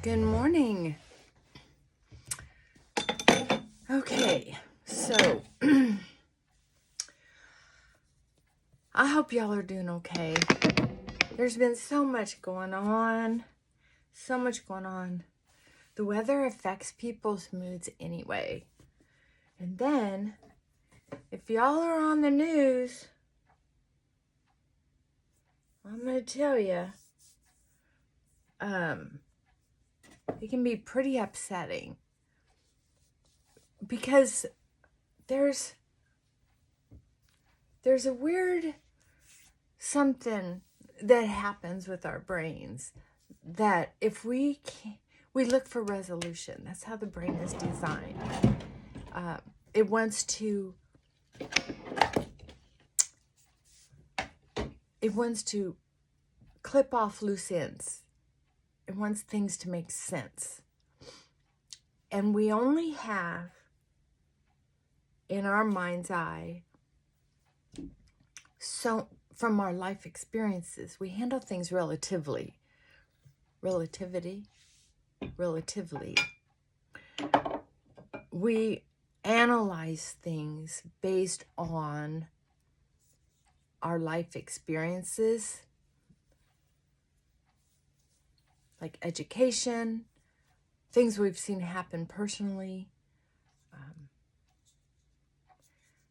Good morning. Okay, so I hope y'all are doing okay. There's been so much going on. The weather affects people's moods anyway. And then, if y'all are on the news, I'm going to tell you, it can be pretty upsetting. Because there's a weird something that happens with our brains that if we look for resolution. That's how the brain is designed. It wants to clip off loose ends. It wants things to make sense. And we only have in our mind's eye, so from our life experiences, we handle things relatively. We analyze things based on our life experiences, like education, things we've seen happen personally.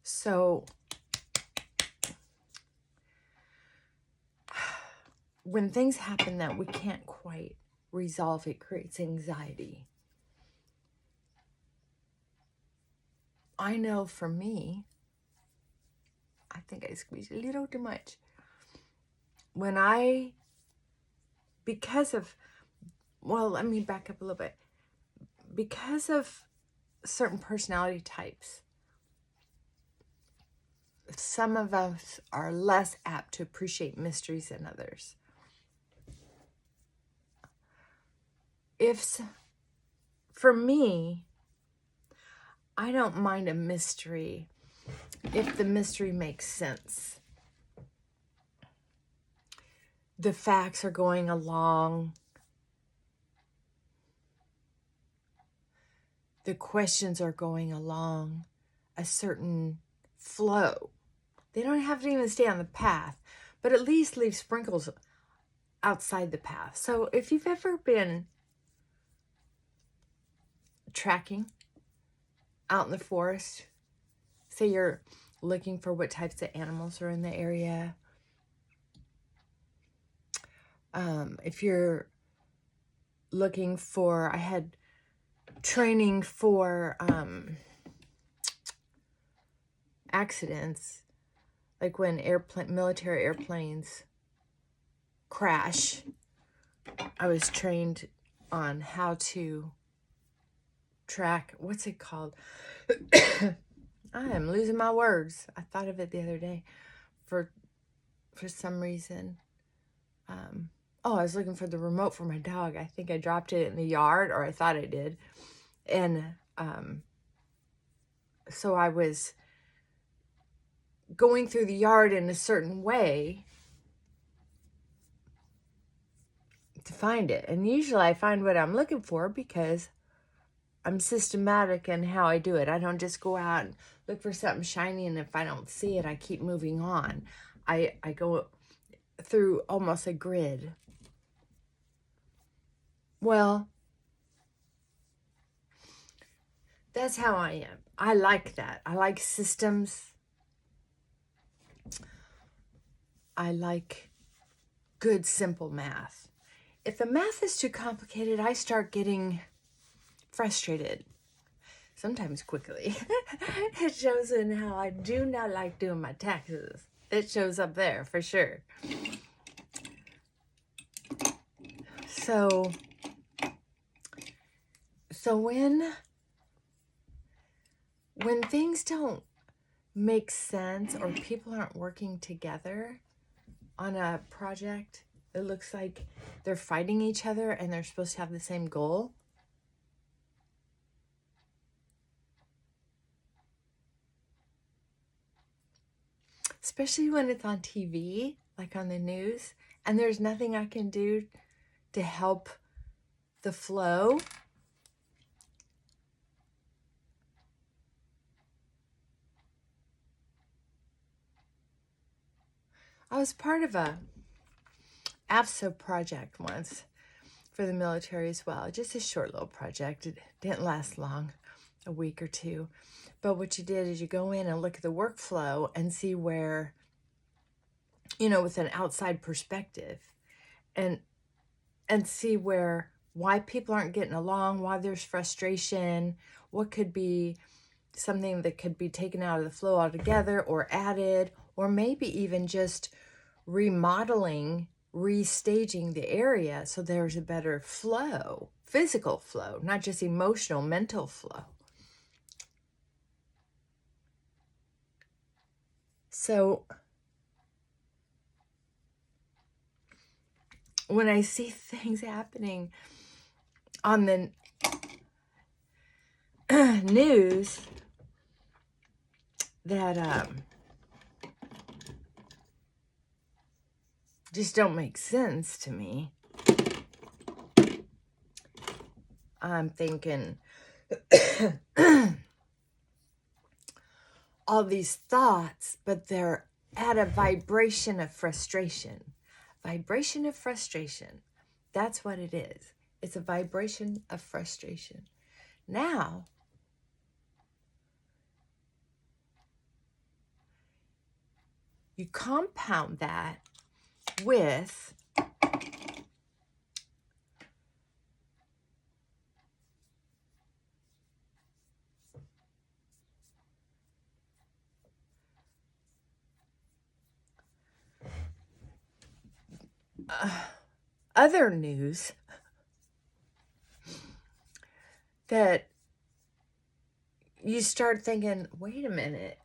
So when things happen that we can't quite resolve, it creates anxiety. I know for me, I think I squeezed a little too much. Let me back up a little bit. Because of certain personality types, some of us are less apt to appreciate mysteries than others. For me, I don't mind a mystery if the mystery makes sense. The facts are going along. The questions are going along a certain flow. They don't have to even stay on the path, but at least leave sprinkles outside the path. So if you've ever been tracking out in the forest, say you're looking for what types of animals are in the area. If you're looking for, I had training for accidents, like when military airplanes crash. I was trained on how to track, what's it called? I am losing my words. I thought of it the other day for some reason. I was looking for the remote for my dog. I think I dropped it in the yard, or I thought I did. And so I was going through the yard in a certain way to find it. And usually I find what I'm looking for because I'm systematic in how I do it. I don't just go out and look for something shiny, and if I don't see it, I keep moving on. I go through almost a grid. Well, that's how I am. I like that. I like systems. I like good, simple math. If the math is too complicated, I start getting frustrated. Sometimes quickly. It shows in how I do not like doing my taxes. It shows up there for sure. So when things don't make sense or people aren't working together on a project, it looks like they're fighting each other and they're supposed to have the same goal. Especially when it's on TV, like on the news, and there's nothing I can do to help the flow. I was part of a AFSA project once for the military as well. Just a short little project. It didn't last long, a week or two. But what you did is you go in and look at the workflow and see where, with an outside perspective, and see why people aren't getting along, why there's frustration, what could be something that could be taken out of the flow altogether or added, or maybe even just remodeling, restaging the area so there's a better flow, physical flow, not just emotional, mental flow. So when I see things happening on the news that just don't make sense to me, I'm thinking all these thoughts, but they're at a vibration of frustration. Vibration of frustration. That's what it is. It's a vibration of frustration. Now, you compound that with other news that you start thinking, wait a minute,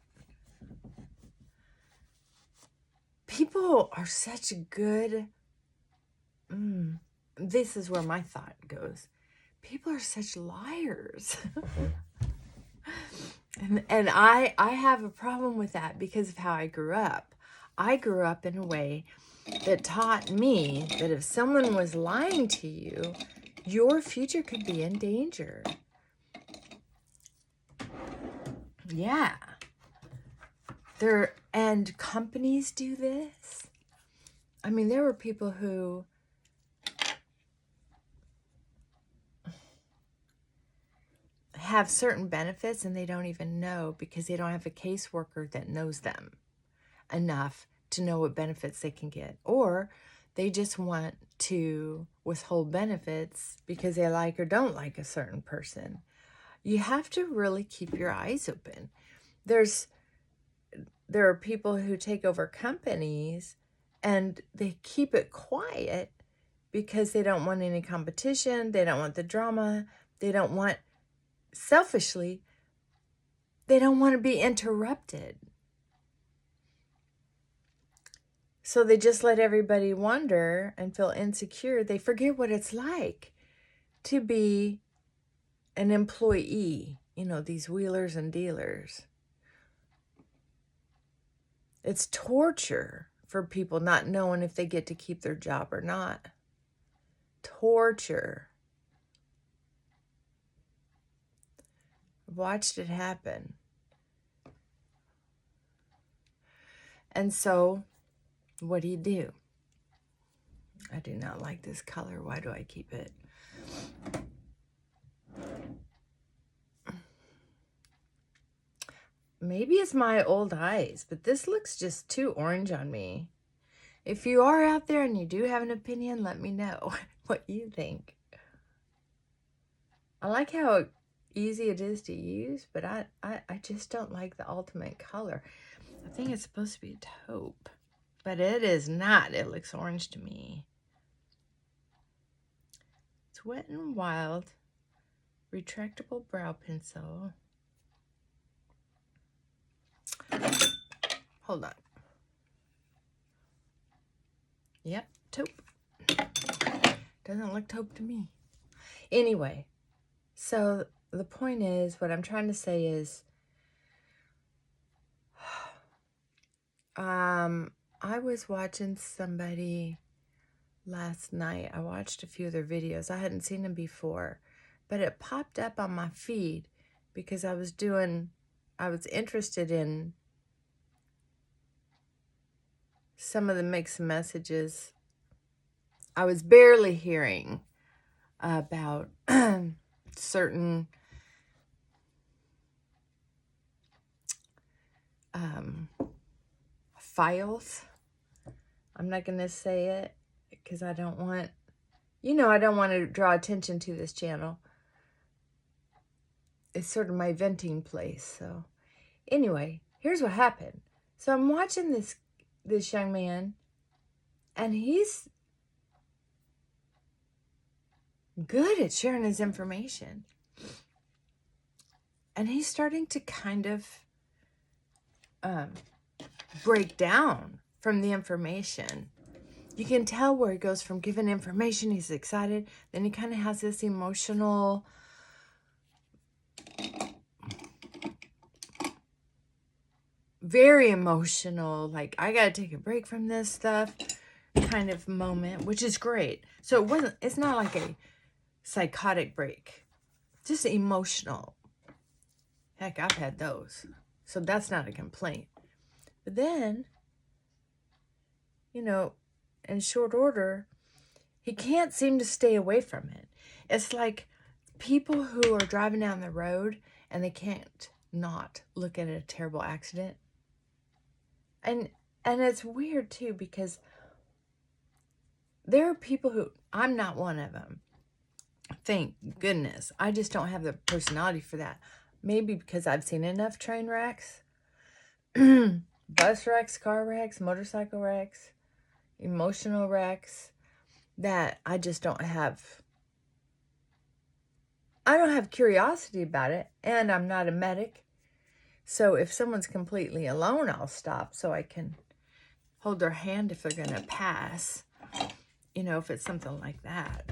people are such good, this is where my thought goes. People are such liars. and I have a problem with that because of how I grew up. I grew up in a way that taught me that if someone was lying to you, your future could be in danger. Yeah. And companies do this. I mean, there were people who have certain benefits and they don't even know because they don't have a caseworker that knows them enough to know what benefits they can get. Or they just want to withhold benefits because they like or don't like a certain person. You have to really keep your eyes open. There are people who take over companies and they keep it quiet because they don't want any competition. They don't want the drama. They don't want, selfishly, they don't want to be interrupted. So they just let everybody wonder and feel insecure. They forget what it's like to be an employee, these wheelers and dealers. It's torture for people not knowing if they get to keep their job or not. Torture. I've watched it happen. And so, what do? I do not like this color. Why do I keep it? Maybe it's my old eyes, but this looks just too orange on me. If you are out there and you do have an opinion, let me know what you think. I like how easy it is to use, but I just don't like the ultimate color. I think it's supposed to be a taupe, but it is not. It looks orange to me. It's Wet n Wild retractable brow pencil. Hold on. Yep, taupe. Doesn't look taupe to me. Anyway, so the point is, what I'm trying to say is, I was watching somebody last night. I watched a few of their videos. I hadn't seen them before, but it popped up on my feed because I was interested in some of the mixed messages I was barely hearing about certain files. I'm not going to say it because I don't want, I don't want to draw attention to this channel. It's sort of my venting place. So anyway, here's what happened. So I'm watching this young man, and he's good at sharing his information. And he's starting to kind of break down from the information. You can tell where he goes from giving information, he's excited, then he kind of has this emotional, very emotional, like, I gotta take a break from this stuff kind of moment, which is great. So it's not like a psychotic break, just emotional. Heck, I've had those. So that's not a complaint. But then, in short order, he can't seem to stay away from it. It's like people who are driving down the road and they can't not look at a terrible accident. And it's weird too, because there are people who, I'm not one of them. Thank goodness. I just don't have the personality for that. Maybe because I've seen enough train wrecks, bus wrecks, car wrecks, motorcycle wrecks, emotional wrecks, that I just don't have, curiosity about it. And I'm not a medic. So if someone's completely alone, I'll stop so I can hold their hand if they're going to pass, if it's something like that.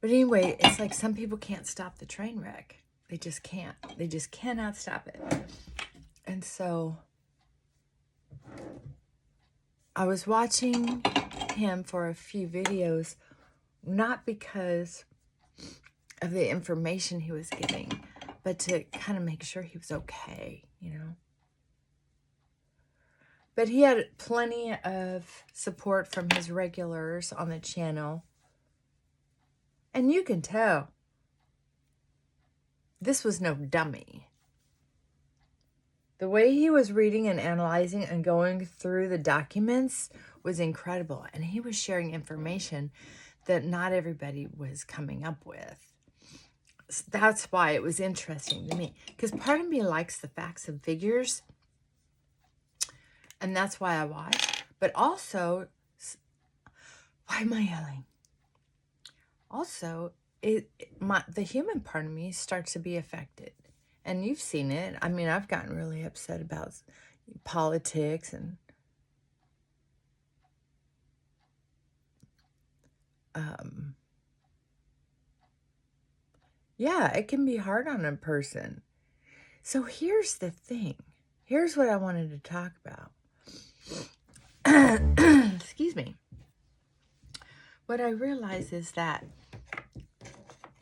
But anyway, it's like some people can't stop the train wreck. They just can't. They just cannot stop it. And so I was watching him for a few videos, not because of the information he was giving, but to kind of make sure he was okay, But he had plenty of support from his regulars on the channel. And you can tell this was no dummy. The way he was reading and analyzing and going through the documents was incredible. And he was sharing information that not everybody was coming up with. That's why it was interesting to me. Because part of me likes the facts and figures. And that's why I watch. But also, why am I yelling? Also, the human part of me starts to be affected. And you've seen it. I mean, I've gotten really upset about politics and yeah, it can be hard on a person. So here's the thing. Here's what I wanted to talk about. Excuse me. What I realize is that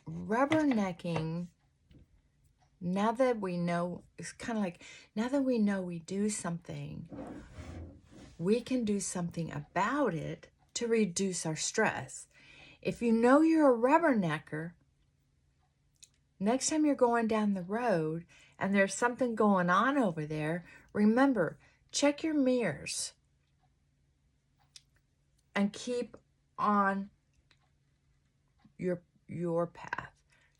rubbernecking, now that we know, it's kind of like, now that we know we do something, we can do something about it to reduce our stress. If you know you're a rubbernecker, next time you're going down the road and there's something going on over there, remember, check your mirrors and keep on your path.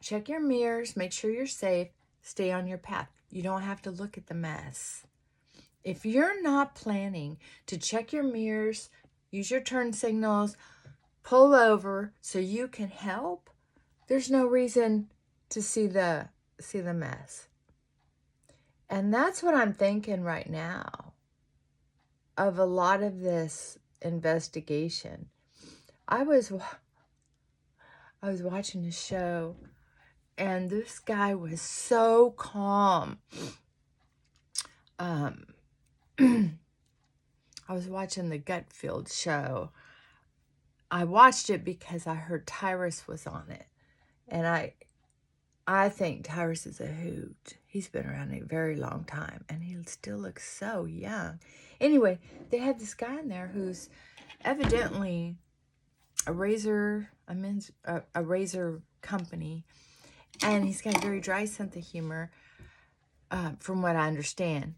Check your mirrors, make sure you're safe, stay on your path. You don't have to look at the mess. If you're not planning to check your mirrors, use your turn signals, pull over so you can help, there's no reason to see the mess. And that's what I'm thinking right now of a lot of this investigation. I was watching a show, and this guy was so calm. um, I was watching the Gutfield show. I watched it because I heard Tyrus was on it. And I think Tyrus is a hoot. He's been around a very long time, and he still looks so young. Anyway, they had this guy in there who's evidently a razor company, and he's got a very dry sense of humor, from what I understand.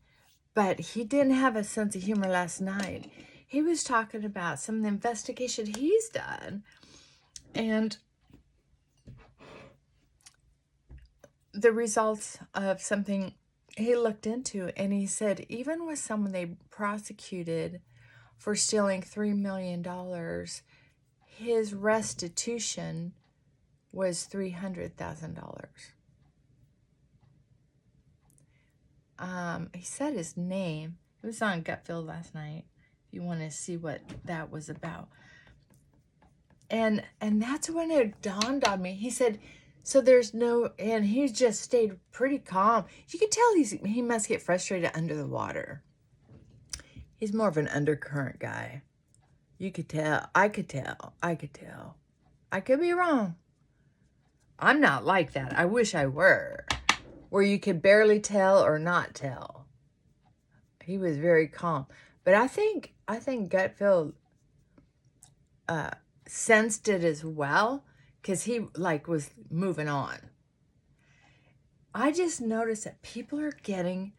But he didn't have a sense of humor last night. He was talking about some of the investigation he's done, and the results of something he looked into. And he said, even with someone they prosecuted for stealing $3 million, his restitution was $300,000. He said his name. It was on Gutfield last night, if you want to see what that was about. And that's when it dawned on me. He said, so there's no, and he just stayed pretty calm. You could tell he must get frustrated under the water. He's more of an undercurrent guy. You could tell. I could tell. I could be wrong. I'm not like that. I wish I were. Where you could barely tell or not tell. He was very calm. But I think Gutfield sensed it as well, because he was moving on. I just noticed that people are getting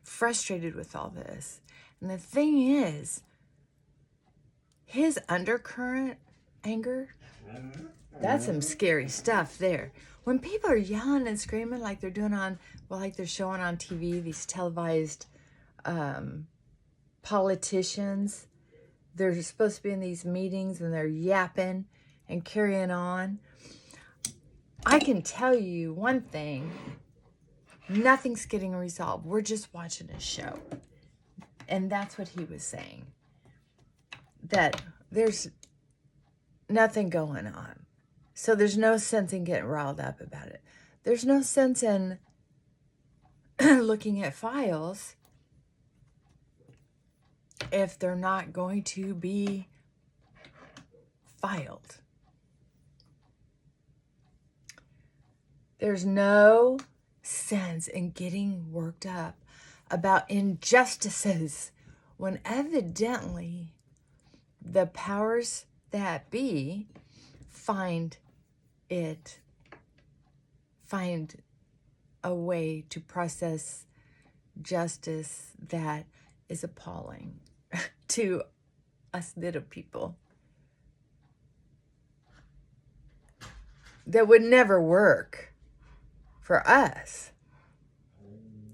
frustrated with all this. And the thing is, his undercurrent anger, that's some scary stuff there. When people are yelling and screaming like they're doing like they're showing on TV, these televised politicians, they're supposed to be in these meetings and they're yapping and carrying on. I can tell you one thing, nothing's getting resolved. We're just watching a show. And that's what he was saying. That there's nothing going on. So there's no sense in getting riled up about it. There's no sense in looking at files if they're not going to be filed. There's no sense in getting worked up about injustices when evidently the powers that be find a way to process justice that is appalling to us little people. That would never work for us.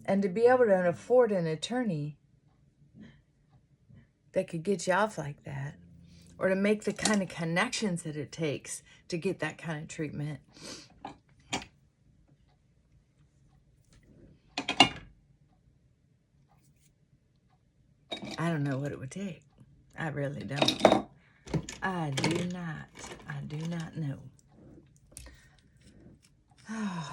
And to be able to afford an attorney that could get you off like that, or to make the kind of connections that it takes to get that kind of treatment. I don't know what it would take. I really don't. I do not know. Oh,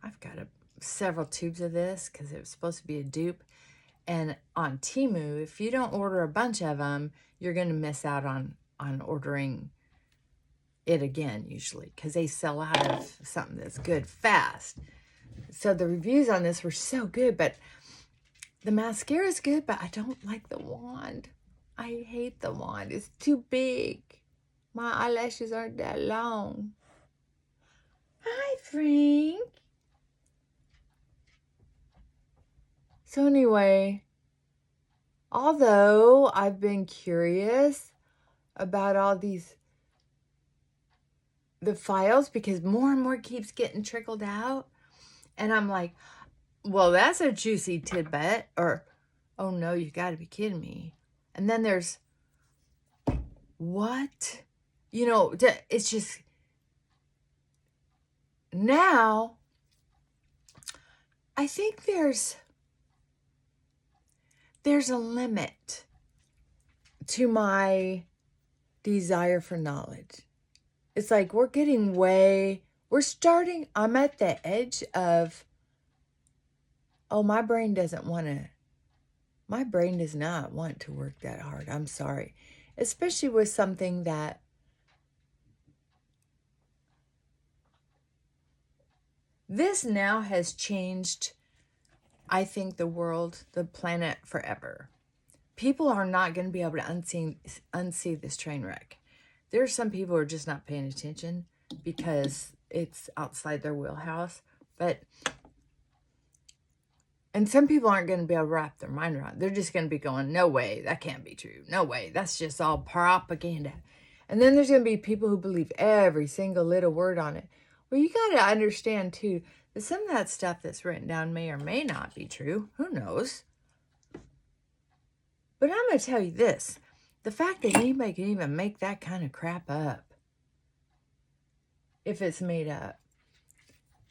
I've got several tubes of this because it was supposed to be a dupe. And on Temu, if you don't order a bunch of them, you're going to miss out on ordering it again, usually, because they sell out of something that's good fast. So the reviews on this were so good, but the mascara is good, but I don't like the wand. I hate the wand. It's too big. My eyelashes aren't that long. Hi, Frank. So anyway, although I've been curious about all the files, because more and more keeps getting trickled out, and I'm like, well, that's a juicy tidbit, or, oh no, you got to be kidding me. And then there's, what? You know, it's just, now, I think there's a limit to my desire for knowledge. It's like we're getting way, I'm at the edge of, oh, my brain does not want to work that hard. I'm sorry. Especially with something that this now has changed, I think, the world, the planet forever. People are not going to be able to unsee this train wreck. There are some people who are just not paying attention because it's outside their wheelhouse. And some people aren't going to be able to wrap their mind around it. They're just going to be going, no way, that can't be true. No way, that's just all propaganda. And then there's going to be people who believe every single little word on it. Well, you got to understand, too, that some of that stuff that's written down may or may not be true. Who knows? But I'm going to tell you this. The fact that anybody can even make that kind of crap up, if it's made up,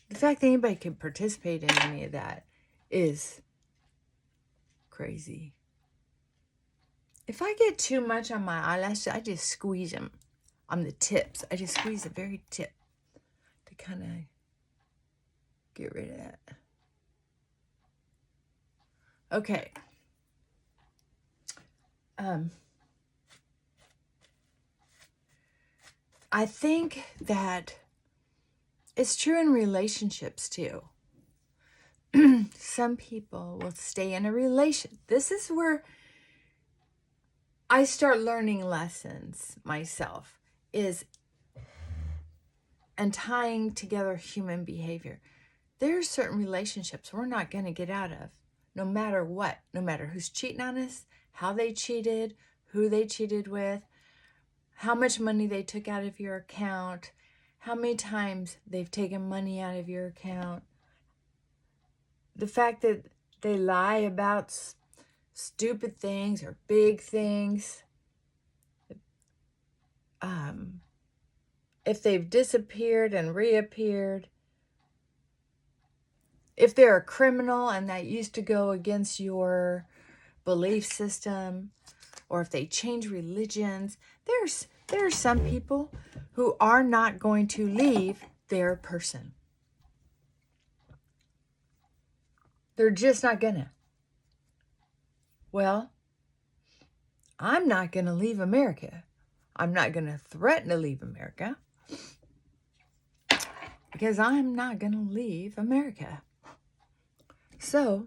the fact that anybody can participate in any of that is crazy. If I get too much on my eyelashes, I just squeeze them on the tips. I just squeeze the very tip to kind of get rid of that. Okay. I think that it's true in relationships too. Some people will stay in a relation. This is where I start learning lessons myself, and tying together human behavior. There are certain relationships we're not going to get out of, no matter what, no matter who's cheating on us, how they cheated, who they cheated with, how much money they took out of your account, how many times they've taken money out of your account. The fact that they lie about stupid things or big things. If they've disappeared and reappeared. If they're a criminal and that used to go against your belief system, or if they change religions, there are some people who are not going to leave their person. They're just not gonna. Well, I'm not gonna leave America. I'm not gonna threaten to leave America because I'm not gonna leave America. So,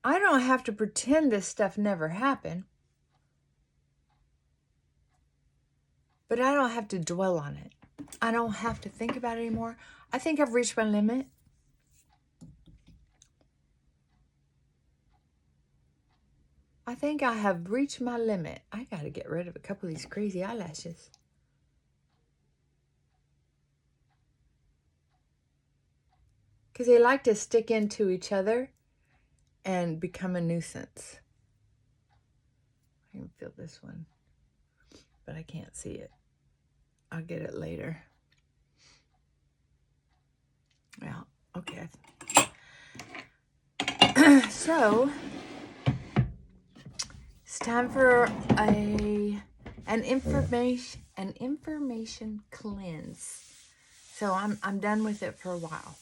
I don't have to pretend this stuff never happened. But I don't have to dwell on it. I don't have to think about it anymore. I think I've reached my limit. I think I have reached my limit. I got to get rid of a couple of these crazy eyelashes. Because they like to stick into each other and become a nuisance. I can feel this one, but I can't see it. I'll get it later. Well, okay. So, it's time for an information cleanse. So I'm done with it for a while.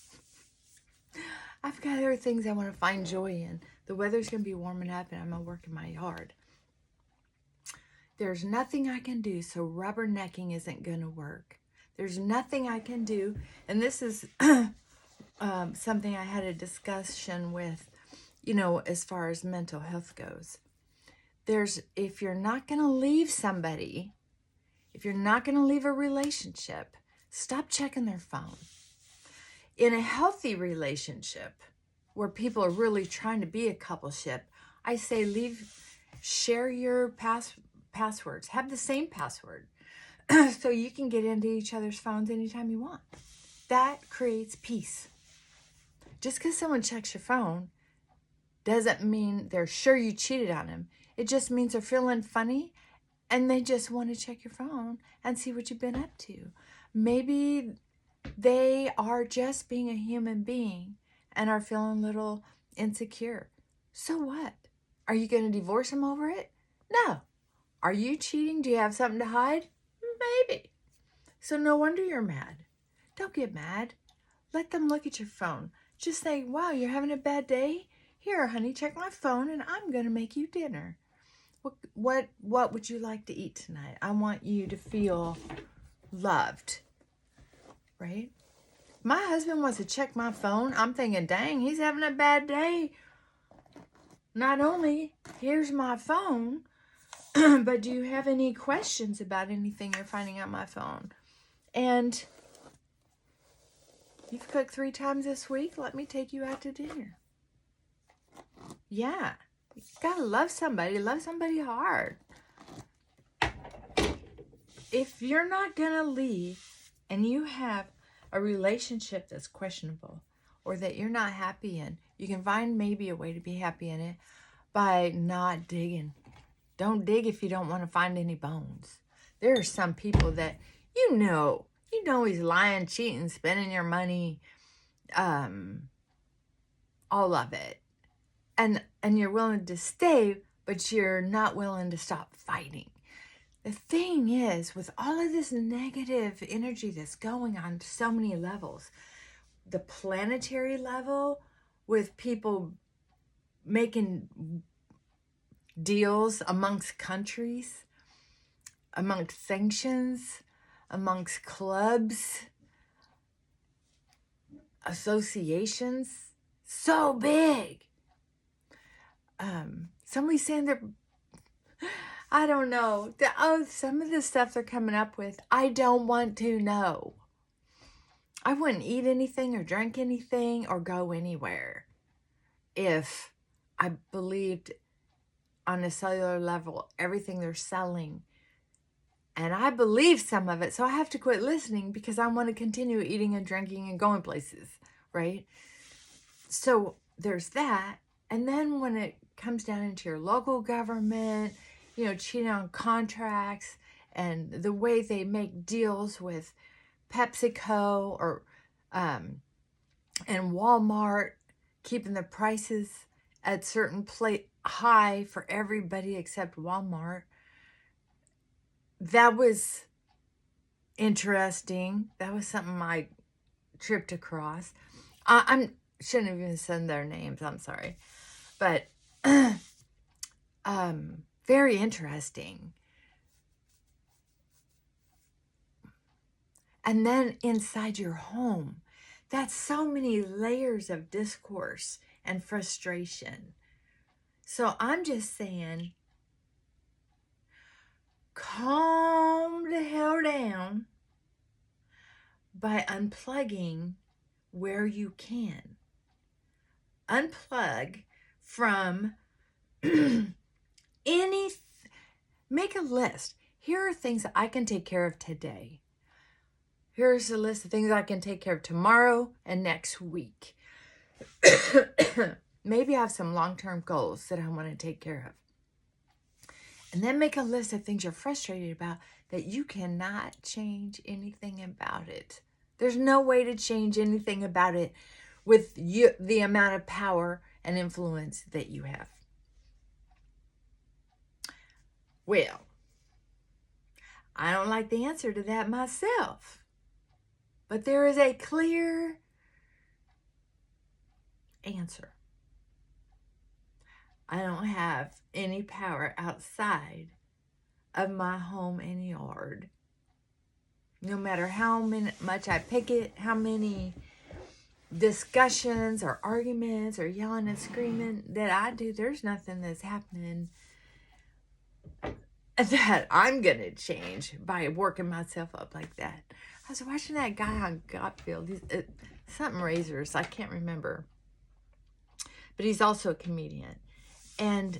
I've got other things I want to find joy in. The weather's going to be warming up and I'm going to work in my yard. There's nothing I can do, so rubbernecking isn't going to work. There's nothing I can do, and this is something I had a discussion with, as far as mental health goes. If you're not going to leave somebody, if you're not going to leave a relationship, stop checking their phone. In a healthy relationship, where people are really trying to be a coupleship, I say share your passwords. Have the same password so you can get into each other's phones anytime you want. That creates peace. Just because someone checks your phone doesn't mean they're sure you cheated on them. It just means they're feeling funny and they just want to check your phone and see what you've been up to. Maybe they are just being a human being and are feeling a little insecure. So what? Are you going to divorce them over it? No. Are you cheating? Do you have something to hide? Maybe. So no wonder you're mad. Don't get mad. Let them look at your phone. Just say, wow, you're having a bad day? Here, honey, check my phone and I'm going to make you dinner. What would you like to eat tonight? I want you to feel loved, right? My husband wants to check my phone. I'm thinking, dang, he's having a bad day. Not only, here's my phone, but do you have any questions about anything you're finding on my phone? And you've cooked 3 times this week. Let me take you out to dinner. Yeah. You gotta love somebody. Love somebody hard. If you're not gonna leave and you have a relationship that's questionable or that you're not happy in, you can find maybe a way to be happy in it by not digging. Don't dig if you don't want to find any bones. There are some people that you know he's lying, cheating, spending your money, all of it. And you're willing to stay, but you're not willing to stop fighting. The thing is, with all of this negative energy that's going on so many levels, the planetary level with people making deals amongst countries, amongst sanctions, amongst clubs, associations, so big. Somebody's saying they're, I don't know. Some of the stuff they're coming up with, I don't want to know. I wouldn't eat anything or drink anything or go anywhere if I believed on a cellular level everything they're selling. And I believe some of it, so I have to quit listening because I want to continue eating and drinking and going places, right? So there's that. And then when it comes down into your local government, cheating on contracts and the way they make deals with PepsiCo or and Walmart, keeping the prices at certain high for everybody except Walmart. That was interesting. That was something I tripped across. I shouldn't have even said their names. I'm sorry. But very interesting. And then inside your home, that's so many layers of discourse and frustration. So I'm just saying, calm the hell down by unplugging where you can. Unplug from make a list. Here are things that I can take care of today. Here's a list of things I can take care of tomorrow and next week. Maybe I have some long-term goals that I want to take care of. And then make a list of things you're frustrated about that you cannot change anything about it. There's no way to change anything about it with the amount of power and influence that you have. Well, I don't like the answer to that myself. But there is a clear answer. I don't have any power outside of my home and yard. No matter how much I pick it, how many discussions or arguments or yelling and screaming that I do, there's nothing that's happening that I'm going to change by working myself up like that. I was watching that guy on Gotfield. Something Razors. I can't remember. But he's also a comedian. And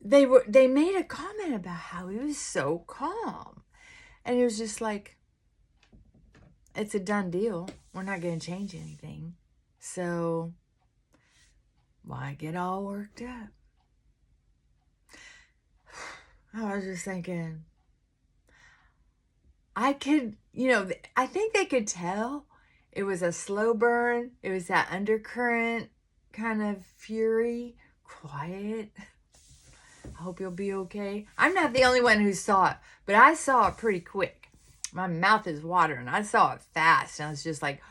they made a comment about how he was so calm. And he was just like, it's a done deal. We're not going to change anything. So why get all worked up? I was just thinking, I think they could tell it was a slow burn. It was that undercurrent kind of fury, quiet. I hope you'll be okay. I'm not the only one who saw it, but I saw it pretty quick. my mouth is watering. I saw it fast, and I was just like,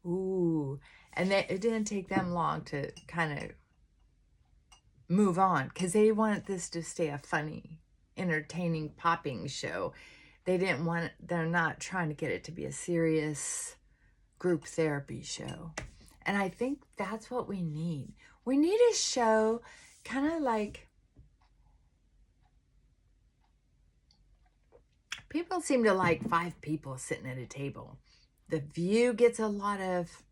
ooh. And it didn't take them long to kind of move on, because they wanted this to stay a funny, entertaining, popping show. They're not trying to get it to be a serious group therapy show. And I think that's what we need. We need a show kind of like, people seem to like 5 people sitting at a table. The View gets a lot of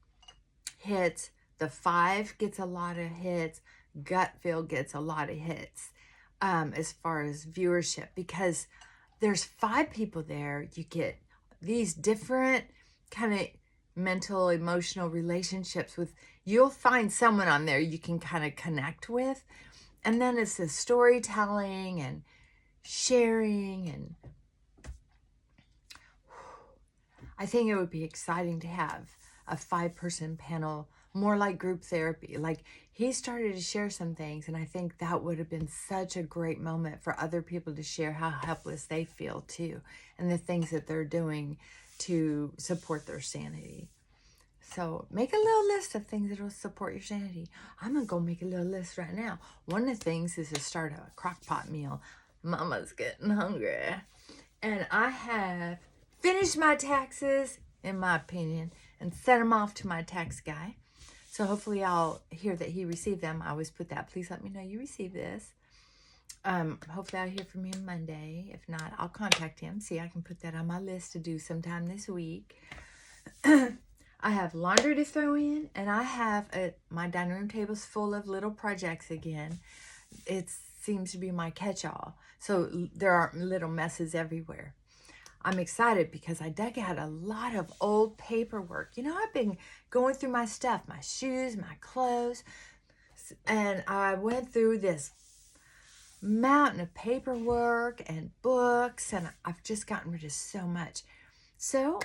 hits. The 5 gets a lot of hits. Gutfield gets a lot of hits as far as viewership, because there's 5 people there. You get these different kind of mental, emotional relationships with. You'll find someone on there you can kind of connect with. And then it's the storytelling and sharing. And I think it would be exciting to have a 5-person panel, more like group therapy. Like, he started to share some things, and I think that would have been such a great moment for other people to share how helpless they feel too, and the things that they're doing to support their sanity. So make a little list of things that will support your sanity. I'm going to go make a little list right now. One of the things is to start a crock pot meal. Mama's getting hungry. And I have finished my taxes, in my opinion, and sent them off to my tax guy. So hopefully I'll hear that he received them. I always put that, please let me know you received this. Hopefully I'll hear from him Monday. If not, I'll contact him. See, I can put that on my list to do sometime this week. I have laundry to throw in, and I have my dining room table's full of little projects again. It seems to be my catch-all. So there are little messes everywhere. I'm excited because I dug out a lot of old paperwork. You know, I've been going through my stuff, my shoes, my clothes, and I went through this mountain of paperwork and books, and I've just gotten rid of so much. So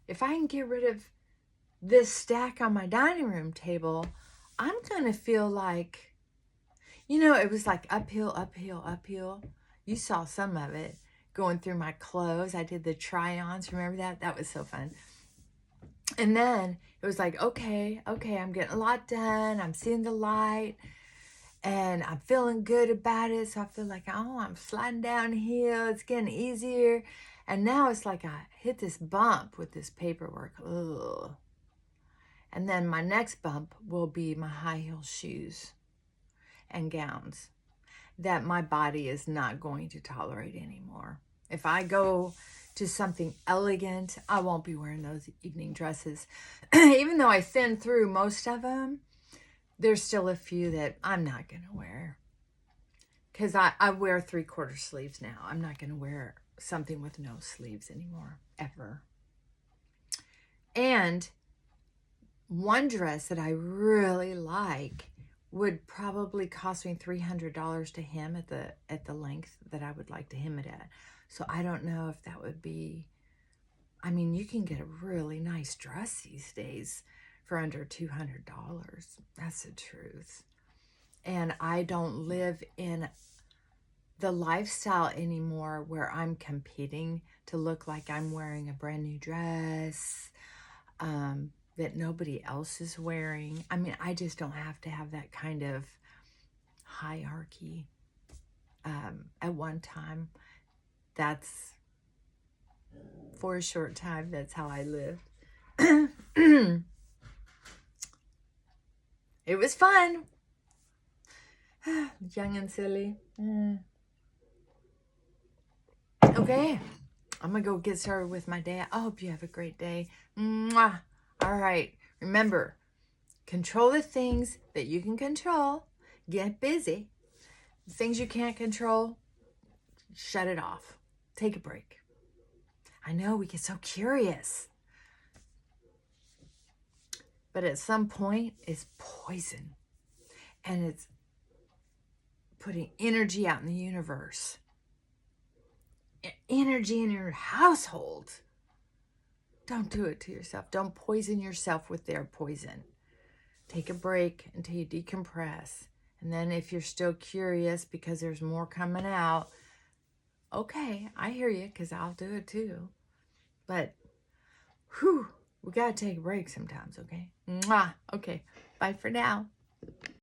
if I can get rid of this stack on my dining room table, I'm going to feel like, you know, it was like uphill, uphill, uphill. You saw some of it. Going through my clothes. I did the try-ons. Remember that? That was so fun. And then it was like, okay, I'm getting a lot done. I'm seeing the light. And I'm feeling good about it. So I feel like, oh, I'm sliding downhill. It's getting easier. And now it's like I hit this bump with this paperwork. Ugh. And then my next bump will be my high heel shoes and gowns that my body is not going to tolerate anymore. If I go to something elegant, I won't be wearing those evening dresses. Even though I thinned through most of them, there's still a few that I'm not going to wear. Because I wear 3/4 sleeves now. I'm not going to wear something with no sleeves anymore, ever. And one dress that I really like would probably cost me $300 to hem at the length that I would like to hem it at. So I don't know if that would be, I mean, you can get a really nice dress these days for under $200. That's the truth. And I don't live in the lifestyle anymore where I'm competing to look like I'm wearing a brand new dress, that nobody else is wearing. I mean, I just don't have to have that kind of hierarchy. At one time, that's, for a short time, that's how I lived. It was fun. Young and silly. Okay, I'm gonna go get started with my day. I hope you have a great day. Mwah. All right, remember, control the things that you can control. Get busy. The things you can't control, shut it off. Take a break. I know we get so curious. But at some point, it's poison. And it's putting energy out in the universe. Energy in your household. Don't do it to yourself. Don't poison yourself with their poison. Take a break until you decompress. And then if you're still curious because there's more coming out, okay, I hear you, because I'll do it too. But, whew, we gotta take a break sometimes, okay? Mwah. Okay, bye for now.